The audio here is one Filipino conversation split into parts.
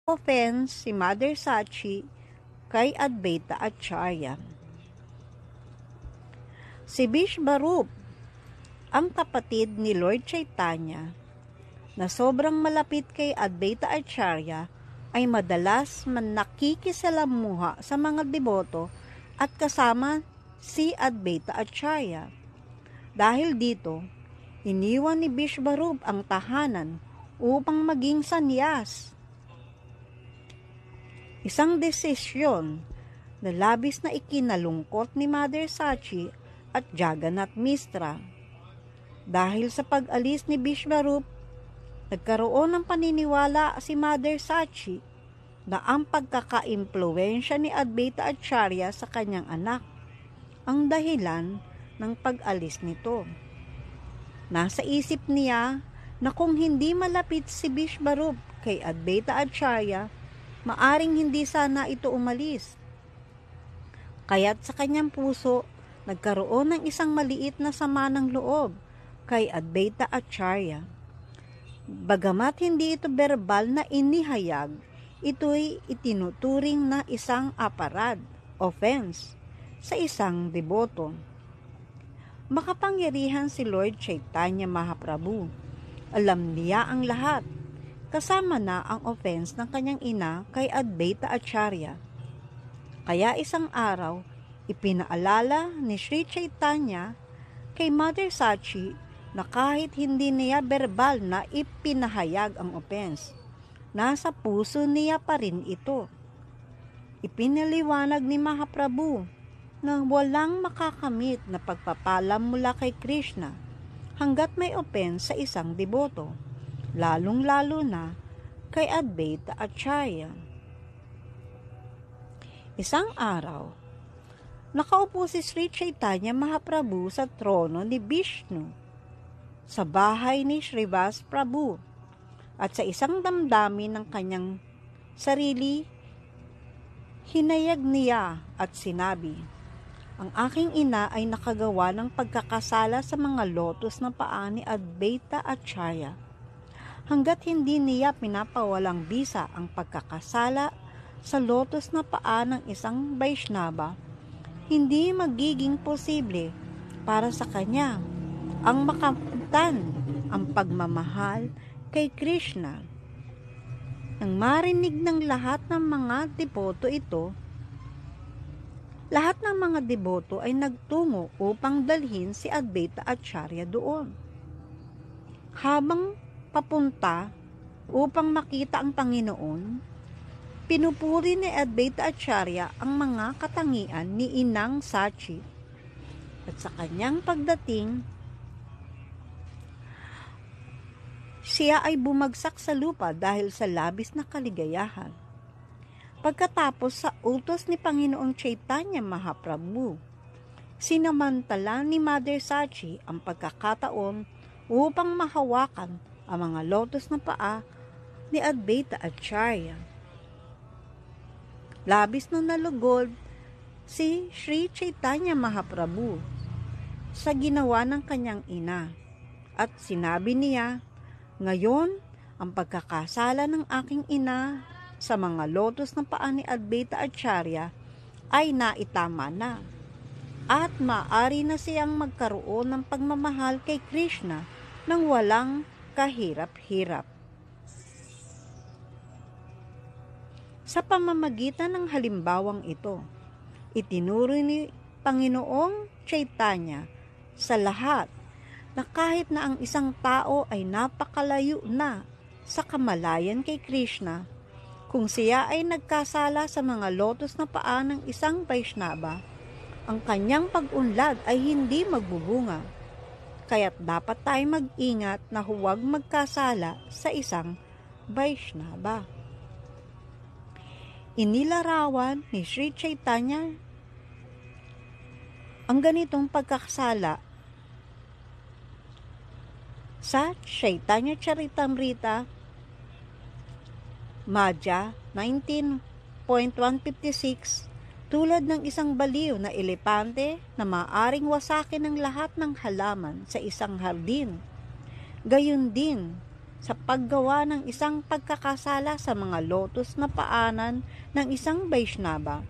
offense si Mother Sachi kay Advaita Acharya. Si Vishvarup, ang kapatid ni Lord Chaitanya, na sobrang malapit kay Advaita Acharya, ay madalas nakikisalamuha sa mga deboto at kasama si Advaita Acharya. Dahil dito, iniwan ni Vishvarup ang tahanan upang maging sannyas. Isang desisyon na labis na ikinalungkot ni Mother Sachi at Jagannath Mishra. Dahil sa pag-alis ni Vishvarup, nagkaroon ng paniniwala si Mother Sachi na ang pagkaka-impluwensya ni Advaita Acharya sa kanyang anak ang dahilan ng pag-alis nito. Nasa isip niya na kung hindi malapit si Vishvarup kay Advaita Acharya, maaring hindi sana ito umalis. Kaya't sa kanyang puso, nagkaroon ng isang maliit na sama ng loob kay Advaita Acharya. Bagamat hindi ito verbal na inihayag, ito'y itinuturing na isang aparad, offense, sa isang deboto. Makapangyarihan si Lord Chaitanya Mahaprabhu. Alam niya ang lahat, kasama na ang offense ng kanyang ina kay Advaita Acharya. Kaya isang araw, ipinaalala ni Sri Chaitanya kay Mother Sachi na kahit hindi niya verbal na ipinahayag ang offense, nasa puso niya pa rin ito. Ipinaliwanag ni Mahaprabhu na walang makakamit na pagpapalam mula kay Krishna hanggat may offense sa isang deboto, lalong-lalo na kay Advaita Acharya. Isang araw, nakaupo si Sri Chaitanya Mahaprabhu sa trono ni Vishnu sa bahay ni Srivas Prabhu at sa isang damdamin ng kanyang sarili, hinayag niya at sinabi, "Ang aking ina ay nakagawa ng pagkakasala sa mga lotus ng paa ni Advaita Acharya. Hanggat hindi niya pinapawalang bisa ang pagkakasala sa lotus na paa ng isang Vaishnava, hindi magiging posible para sa kanya ang makamtan ang pagmamahal kay Krishna." Nang marinig ng lahat ng mga deboto ito, lahat ng mga deboto ay nagtungo upang dalhin si Advaita Acharya doon. Habang papunta upang makita ang Panginoon, pinupuri ni Advaita Acharya ang mga katangian ni Inang Sachi at sa kanyang pagdating, siya ay bumagsak sa lupa dahil sa labis na kaligayahan. Pagkatapos sa utos ni Panginoong Chaitanya Mahaprabhu, sinamantala ni Mother Sachi ang pagkakataon upang mahawakan ang mga lotus na paa ni Advaita Acharya. Labis na nalugod si Sri Chaitanya Mahaprabhu sa ginawa ng kanyang ina at sinabi niya, "Ngayon, ang pagkakasala ng aking ina sa mga lotus ng paa ni Advaita Acharya ay naitama na at maaari na siyang magkaroon ng pagmamahal kay Krishna nang walang kahirap-hirap." Sa pamamagitan ng halimbawang ito, itinuro ni Panginoong Chaitanya sa lahat na kahit na ang isang tao ay napakalayo na sa kamalayan kay Krishna, kung siya ay nagkasala sa mga lotus na paa ng isang Vaishnava, ang kanyang pag-unlad ay hindi magbubunga. Kaya't dapat tayo mag-ingat na huwag magkasala sa isang Vaishnava. Inilarawan ni Sri Chaitanya ang ganitong pagkakasala sa Chaitanya Charitamrita, Madhya 19.156, tulad ng isang baliw na elepante na maaring wasakin ng lahat ng halaman sa isang hardin. Gayon din, sa paggawa ng isang pagkakasala sa mga lotos na paanan ng isang Vaishnava,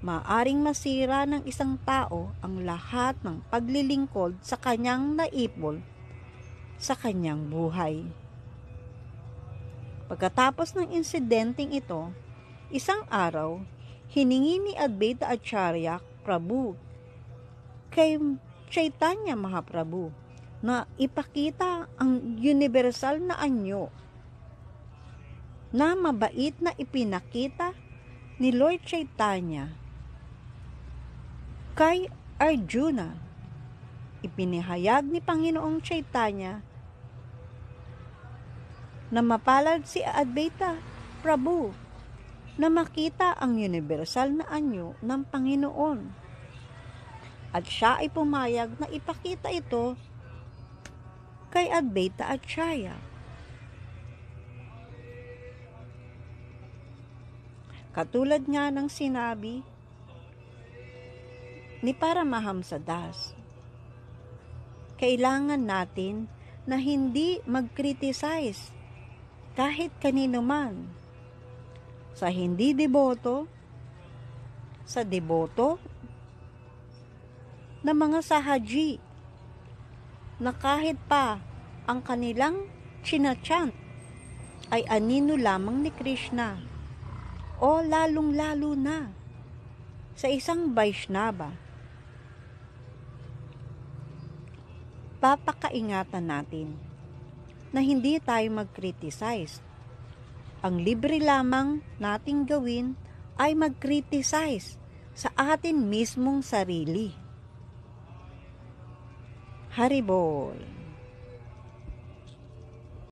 maaring masira ng isang tao ang lahat ng paglilingkod sa kanyang naipol sa kanyang buhay. Pagkatapos ng insidenteng ito, isang araw, hiningi ni Advaita Acharya Prabhu kay Chaitanya Mahaprabhu na ipakita ang universal na anyo na mabait na ipinakita ni Lord Chaitanya kay Arjuna. Ipinahayag ni Panginoong Chaitanya na mapalad si Advaita Prabhu na makita ang universal na anyo ng Panginoon. At siya ay pumayag na ipakita ito kay Advaita Acharya. Katulad nga ng sinabi ni Paramahamsa Das, kailangan natin na hindi mag-criticize kahit kanino man, sa hindi deboto, sa deboto, na mga sahaji, na kahit pa ang kanilang chinachant ay anino lamang ni Krishna, o lalong-lalo na sa isang Vaishnava. Papakaingatan natin na hindi tayo mag-criticize. Ang libre lamang nating gawin ay mag-criticize sa atin mismong sarili. Haribol.